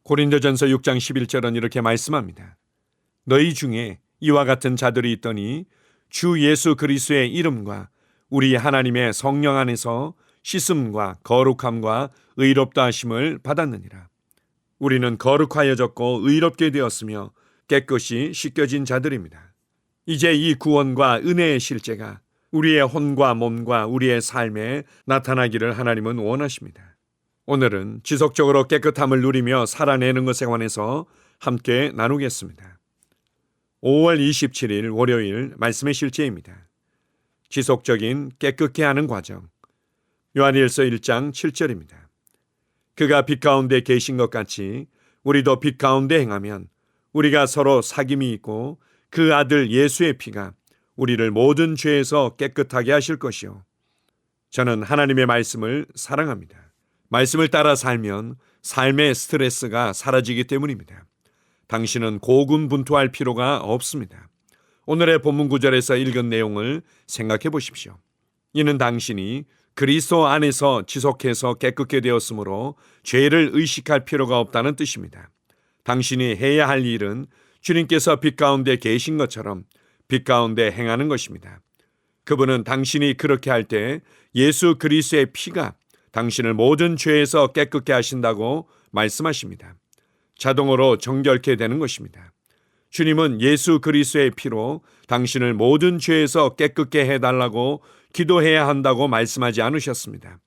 고린도전서 6장 11절은 이렇게 말씀합니다. 너희 중에 이와 같은 자들이 있더니 주 예수 그리스도의 이름과 우리 하나님의 성령 안에서 씻음과 거룩함과 의롭다 하심을 받았느니라. 우리는 거룩하여졌고 의롭게 되었으며 깨끗이 씻겨진 자들입니다. 이제 이 구원과 은혜의 실제가 우리의 혼과 몸과 우리의 삶에 나타나기를 하나님은 원하십니다. 오늘은 지속적으로 깨끗함을 누리며 살아내는 것에 관해서 함께 나누겠습니다. 5월 27일 월요일 말씀의 실제입니다. 지속적인 깨끗게 하는 과정. 요한일서 1장 7절입니다. 그가 빛 가운데 계신 것 같이 우리도 빛 가운데 행하면 우리가 서로 사귐이 있고 그 아들 예수의 피가 우리를 모든 죄에서 깨끗하게 하실 것이요. 저는 하나님의 말씀을 사랑합니다. 말씀을 따라 살면 삶의 스트레스가 사라지기 때문입니다. 당신은 고군분투할 필요가 없습니다. 오늘의 본문 구절에서 읽은 내용을 생각해 보십시오. 이는 당신이 그리스도 안에서 지속해서 깨끗게 되었으므로 죄를 의식할 필요가 없다는 뜻입니다. 당신이 해야 할 일은 주님께서 빛 가운데 계신 것처럼 빛 가운데 행하는 것입니다. 그분은 당신이 그렇게 할 때 예수 그리스도의 피가 당신을 모든 죄에서 깨끗게 하신다고 말씀하십니다. 자동으로 정결케 되는 것입니다. 주님은 예수 그리스도의 피로 당신을 모든 죄에서 깨끗게 해달라고 기도해야 한다고 말씀하지 않으셨습니다.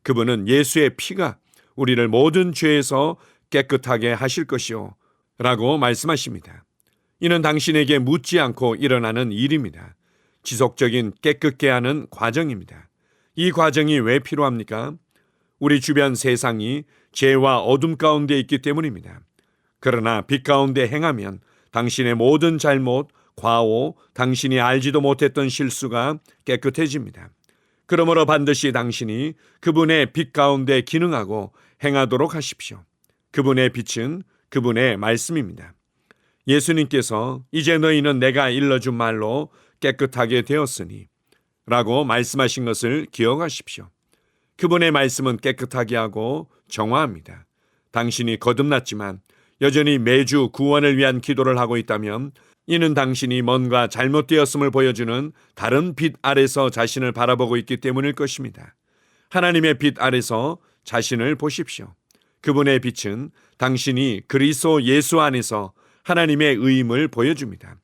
그분은 예수의 피가 우리를 모든 죄에서 깨끗하게 하실 것이요 라고 말씀하십니다. 이는 당신에게 묻지 않고 일어나는 일입니다. 지속적인 깨끗게 하는 과정입니다. 이 과정이 왜 필요합니까? 우리 주변 세상이 죄와 어둠 가운데 있기 때문입니다. 그러나 빛 가운데 행하면 당신의 모든 잘못, 과오, 당신이 알지도 못했던 실수가 깨끗해집니다. 그러므로 반드시 당신이 그분의 빛 가운데 기능하고 행하도록 하십시오. 그분의 빛은 그분의 말씀입니다. 예수님께서 이제 너희는 내가 일러준 말로 깨끗하게 되었으니 라고 말씀하신 것을 기억하십시오. 그분의 말씀은 깨끗하게 하고 정화합니다. 당신이 거듭났지만 여전히 매주 구원을 위한 기도를 하고 있다면 이는 당신이 뭔가 잘못되었음을 보여주는 다른 빛 아래서 자신을 바라보고 있기 때문일 것입니다. 하나님의 빛 아래서 자신을 보십시오. 그분의 빛은 당신이 그리스도 예수 안에서 하나님의 의임을 보여줍니다.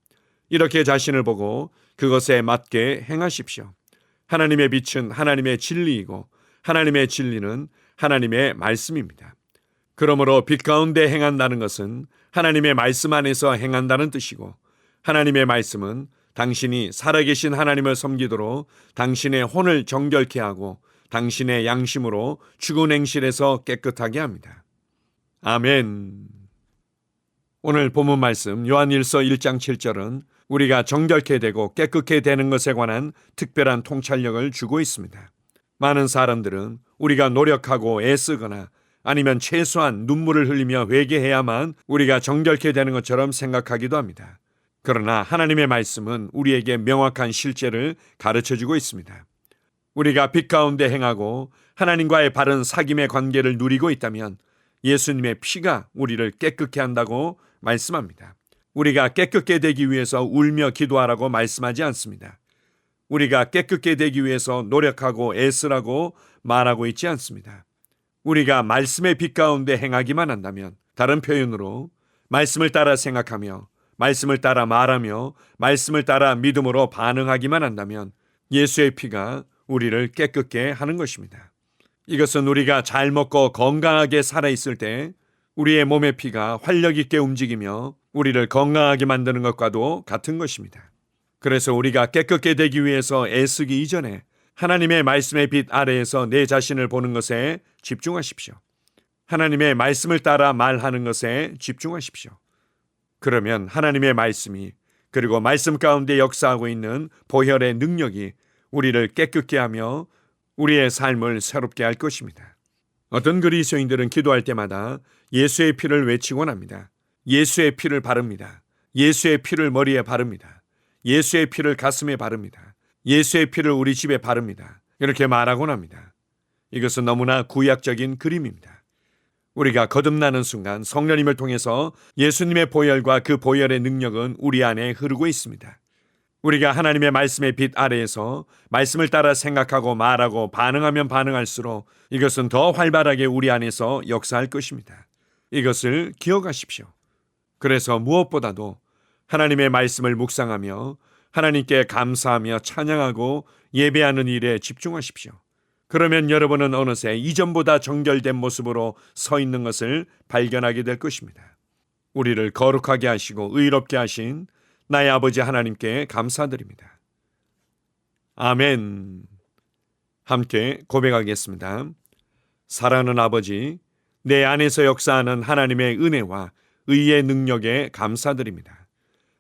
이렇게 자신을 보고 그것에 맞게 행하십시오. 하나님의 빛은 하나님의 진리이고 하나님의 진리는 하나님의 말씀입니다. 그러므로 빛 가운데 행한다는 것은 하나님의 말씀 안에서 행한다는 뜻이고 하나님의 말씀은 당신이 살아계신 하나님을 섬기도록 당신의 혼을 정결케 하고 당신의 양심으로 죽은 행실에서 깨끗하게 합니다. 아멘. 오늘 본문 말씀 요한일서 1장 7절은 우리가 정결케 되고 깨끗게 되는 것에 관한 특별한 통찰력을 주고 있습니다. 많은 사람들은 우리가 노력하고 애쓰거나 아니면 최소한 눈물을 흘리며 회개해야만 우리가 정결케 되는 것처럼 생각하기도 합니다. 그러나 하나님의 말씀은 우리에게 명확한 실제를 가르쳐주고 있습니다. 우리가 빛 가운데 행하고 하나님과의 바른 사귐의 관계를 누리고 있다면 예수님의 피가 우리를 깨끗게 한다고 말씀합니다. 우리가 깨끗게 되기 위해서 울며 기도하라고 말씀하지 않습니다. 우리가 깨끗게 되기 위해서 노력하고 애쓰라고 말하고 있지 않습니다. 우리가 말씀의 빛 가운데 행하기만 한다면, 다른 표현으로 말씀을 따라 생각하며 말씀을 따라 말하며 말씀을 따라 믿음으로 반응하기만 한다면 예수의 피가 우리를 깨끗게 하는 것입니다. 이것은 우리가 잘 먹고 건강하게 살아있을 때 우리의 몸의 피가 활력 있게 움직이며 우리를 건강하게 만드는 것과도 같은 것입니다. 그래서 우리가 깨끗게 되기 위해서 애쓰기 이전에 하나님의 말씀의 빛 아래에서 내 자신을 보는 것에 집중하십시오. 하나님의 말씀을 따라 말하는 것에 집중하십시오. 그러면 하나님의 말씀이 그리고 말씀 가운데 역사하고 있는 보혈의 능력이 우리를 깨끗게 하며 우리의 삶을 새롭게 할 것입니다. 어떤 그리스도인들은 기도할 때마다 예수의 피를 외치곤 합니다. 예수의 피를 바릅니다. 예수의 피를 머리에 바릅니다. 예수의 피를 가슴에 바릅니다. 예수의 피를 우리 집에 바릅니다. 이렇게 말하곤 합니다. 이것은 너무나 구약적인 그림입니다. 우리가 거듭나는 순간 성령님을 통해서 예수님의 보혈과 그 보혈의 능력은 우리 안에 흐르고 있습니다. 우리가 하나님의 말씀의 빛 아래에서 말씀을 따라 생각하고 말하고 반응하면 반응할수록 이것은 더 활발하게 우리 안에서 역사할 것입니다. 이것을 기억하십시오. 그래서 무엇보다도 하나님의 말씀을 묵상하며 하나님께 감사하며 찬양하고 예배하는 일에 집중하십시오. 그러면 여러분은 어느새 이전보다 정결된 모습으로 서 있는 것을 발견하게 될 것입니다. 우리를 거룩하게 하시고 의롭게 하신 나의 아버지 하나님께 감사드립니다. 아멘. 함께 고백하겠습니다. 사랑하는 아버지, 내 안에서 역사하는 하나님의 은혜와 의의 능력에 감사드립니다.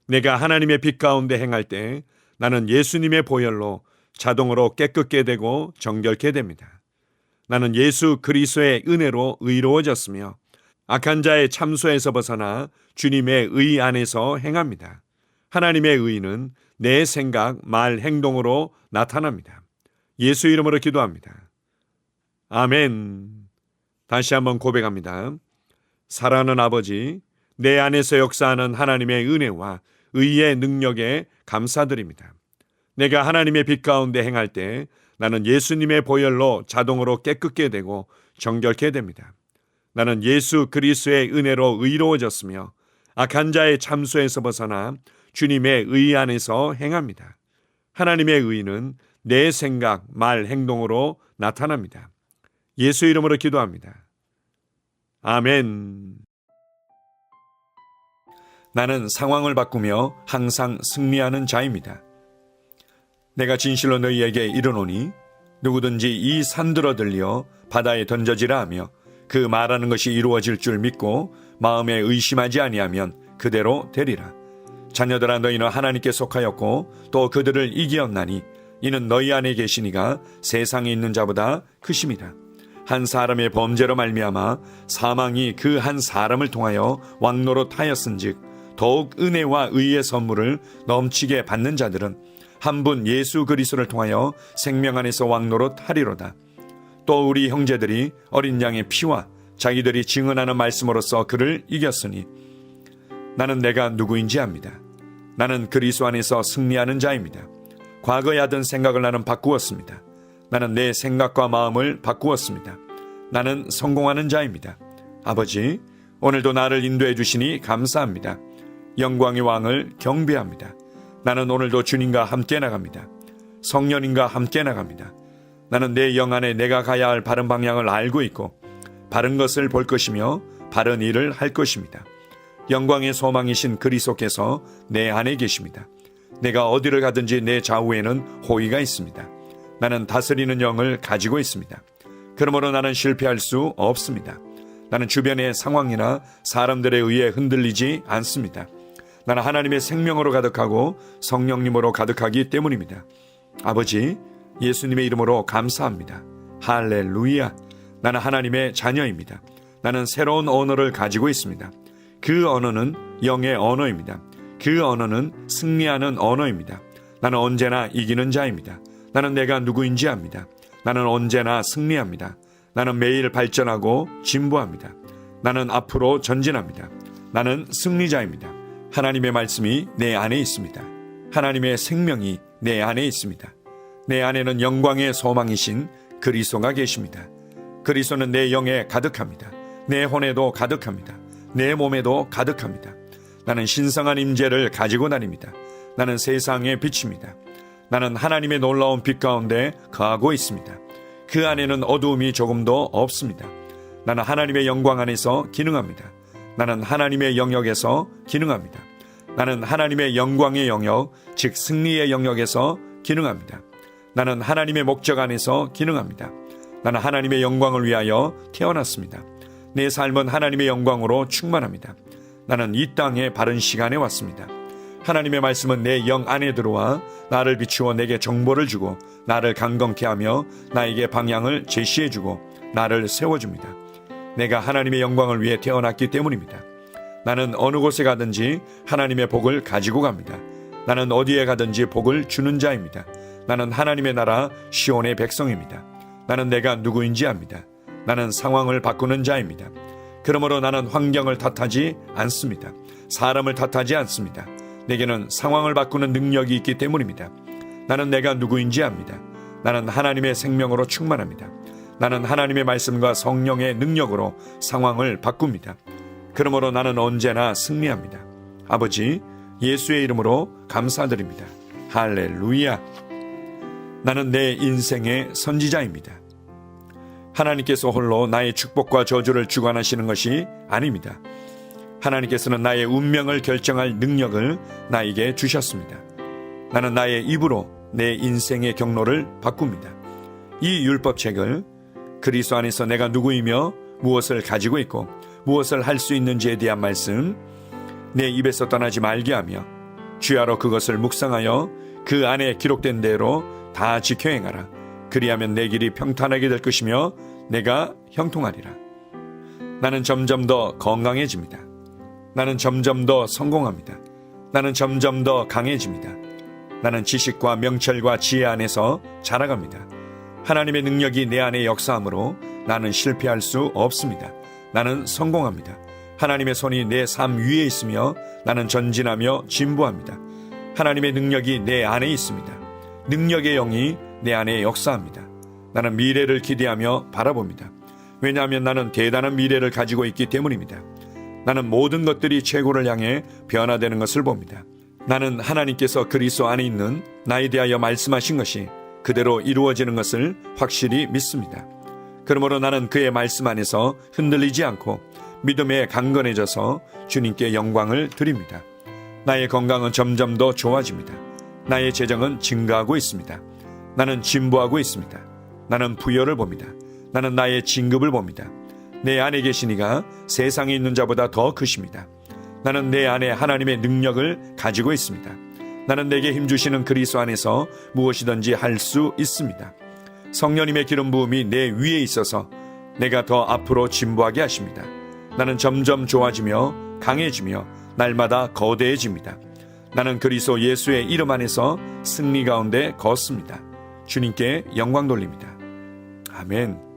내가 하나님의 빛 가운데 행할 때 나는 예수님의 보혈로 자동으로 깨끗게 되고 정결케 됩니다. 나는 예수 그리스도의 은혜로 의로워졌으며 악한 자의 참소에서 벗어나 주님의 의 안에서 행합니다. 하나님의 의는 내 생각, 말, 행동으로 나타납니다. 예수 이름으로 기도합니다. 아멘. 다시 한번 고백합니다. 사랑하는 아버지, 내 안에서 역사하는 하나님의 은혜와 의의 능력에 감사드립니다. 내가 하나님의 빛 가운데 행할 때 나는 예수님의 보혈로 자동으로 깨끗게 되고 정결케 됩니다. 나는 예수 그리스도의 은혜로 의로워졌으며 악한 자의 참소에서 벗어나 주님의 의 안에서 행합니다. 하나님의 의는 내 생각, 말, 행동으로 나타납니다. 예수 이름으로 기도합니다. 아멘. 나는 상황을 바꾸며 항상 승리하는 자입니다. 내가 진실로 너희에게 이르노니 누구든지 이 산들어 들려 바다에 던져지라 하며 그 말하는 것이 이루어질 줄 믿고 마음에 의심하지 아니하면 그대로 되리라. 자녀들아, 너희는 하나님께 속하였고 또 그들을 이기었나니 이는 너희 안에 계시니가 세상에 있는 자보다 크심이라. 한 사람의 범죄로 말미암아 사망이 그 한 사람을 통하여 왕노릇하였은즉 더욱 은혜와 의의 선물을 넘치게 받는 자들은 한 분 예수 그리스도를 통하여 생명 안에서 왕노릇하리로다. 또 우리 형제들이 어린 양의 피와 자기들이 증언하는 말씀으로써 그를 이겼으니 나는 내가 누구인지 압니다. 나는 그리스도 안에서 승리하는 자입니다. 과거에 하던 생각을 나는 바꾸었습니다. 나는 내 생각과 마음을 바꾸었습니다. 나는 성공하는 자입니다. 아버지, 오늘도 나를 인도해 주시니 감사합니다. 영광의 왕을 경배합니다. 나는 오늘도 주님과 함께 나갑니다. 성령님과 함께 나갑니다. 나는 내 영 안에 내가 가야 할 바른 방향을 알고 있고 바른 것을 볼 것이며 바른 일을 할 것입니다. 영광의 소망이신 그리스도께서 내 안에 계십니다. 내가 어디를 가든지 내 좌우에는 호의가 있습니다. 나는 다스리는 영을 가지고 있습니다. 그러므로 나는 실패할 수 없습니다. 나는 주변의 상황이나 사람들에 의해 흔들리지 않습니다. 나는 하나님의 생명으로 가득하고 성령님으로 가득하기 때문입니다. 아버지, 예수님의 이름으로 감사합니다. 할렐루야. 나는 하나님의 자녀입니다. 나는 새로운 언어를 가지고 있습니다. 그 언어는 영의 언어입니다. 그 언어는 승리하는 언어입니다. 나는 언제나 이기는 자입니다. 나는 내가 누구인지 압니다. 나는 언제나 승리합니다. 나는 매일 발전하고 진보합니다. 나는 앞으로 전진합니다. 나는 승리자입니다. 하나님의 말씀이 내 안에 있습니다. 하나님의 생명이 내 안에 있습니다. 내 안에는 영광의 소망이신 그리스도가 계십니다. 그리스도는 내 영에 가득합니다. 내 혼에도 가득합니다. 내 몸에도 가득합니다. 나는 신성한 임재를 가지고 다닙니다. 나는 세상의 빛입니다. 나는 하나님의 놀라운 빛 가운데 거하고 있습니다. 그 안에는 어두움이 조금도 없습니다. 나는 하나님의 영광 안에서 기능합니다. 나는 하나님의 영역에서 기능합니다. 나는 하나님의 영광의 영역, 즉 승리의 영역에서 기능합니다. 나는 하나님의 목적 안에서 기능합니다. 나는 하나님의 영광을 위하여 태어났습니다. 내 삶은 하나님의 영광으로 충만합니다. 나는 이 땅에 바른 시간에 왔습니다. 하나님의 말씀은 내 영 안에 들어와 나를 비추어 내게 정보를 주고 나를 강건케 하며 나에게 방향을 제시해 주고 나를 세워줍니다. 내가 하나님의 영광을 위해 태어났기 때문입니다. 나는 어느 곳에 가든지 하나님의 복을 가지고 갑니다. 나는 어디에 가든지 복을 주는 자입니다. 나는 하나님의 나라 시온의 백성입니다. 나는 내가 누구인지 압니다. 나는 상황을 바꾸는 자입니다. 그러므로 나는 환경을 탓하지 않습니다. 사람을 탓하지 않습니다. 내게는 상황을 바꾸는 능력이 있기 때문입니다. 나는 내가 누구인지 압니다. 나는 하나님의 생명으로 충만합니다. 나는 하나님의 말씀과 성령의 능력으로 상황을 바꿉니다. 그러므로 나는 언제나 승리합니다. 아버지, 예수의 이름으로 감사드립니다. 할렐루야. 나는 내 인생의 선지자입니다. 하나님께서 홀로 나의 축복과 저주를 주관하시는 것이 아닙니다. 하나님께서는 나의 운명을 결정할 능력을 나에게 주셨습니다. 나는 나의 입으로 내 인생의 경로를 바꿉니다. 이 율법책을 그리스도 안에서 내가 누구이며 무엇을 가지고 있고 무엇을 할 수 있는지에 대한 말씀 내 입에서 떠나지 말게 하며 주야로 그것을 묵상하여 그 안에 기록된 대로 다 지켜 행하라. 그리하면 내 길이 평탄하게 될 것이며 내가 형통하리라. 나는 점점 더 건강해집니다. 나는 점점 더 성공합니다. 나는 점점 더 강해집니다. 나는 지식과 명철과 지혜 안에서 자라갑니다. 하나님의 능력이 내 안에 역사하므로 나는 실패할 수 없습니다. 나는 성공합니다. 하나님의 손이 내 삶 위에 있으며 나는 전진하며 진보합니다. 하나님의 능력이 내 안에 있습니다. 능력의 영이 내 안에 역사합니다. 나는 미래를 기대하며 바라봅니다. 왜냐하면 나는 대단한 미래를 가지고 있기 때문입니다. 나는 모든 것들이 최고를 향해 변화되는 것을 봅니다. 나는 하나님께서 그리스도 안에 있는 나에 대하여 말씀하신 것이 그대로 이루어지는 것을 확실히 믿습니다. 그러므로 나는 그의 말씀 안에서 흔들리지 않고 믿음에 강건해져서 주님께 영광을 드립니다. 나의 건강은 점점 더 좋아집니다. 나의 재정은 증가하고 있습니다. 나는 진보하고 있습니다. 나는 부여를 봅니다. 나는 나의 진급을 봅니다. 내 안에 계신 이가 세상에 있는 자보다 더 크십니다. 나는 내 안에 하나님의 능력을 가지고 있습니다. 나는 내게 힘주시는 그리스도 안에서 무엇이든지 할 수 있습니다. 성령님의 기름 부음이 내 위에 있어서 내가 더 앞으로 진보하게 하십니다. 나는 점점 좋아지며 강해지며 날마다 거대해집니다. 나는 그리스도 예수의 이름 안에서 승리 가운데 걷습니다. 주님께 영광 돌립니다. 아멘.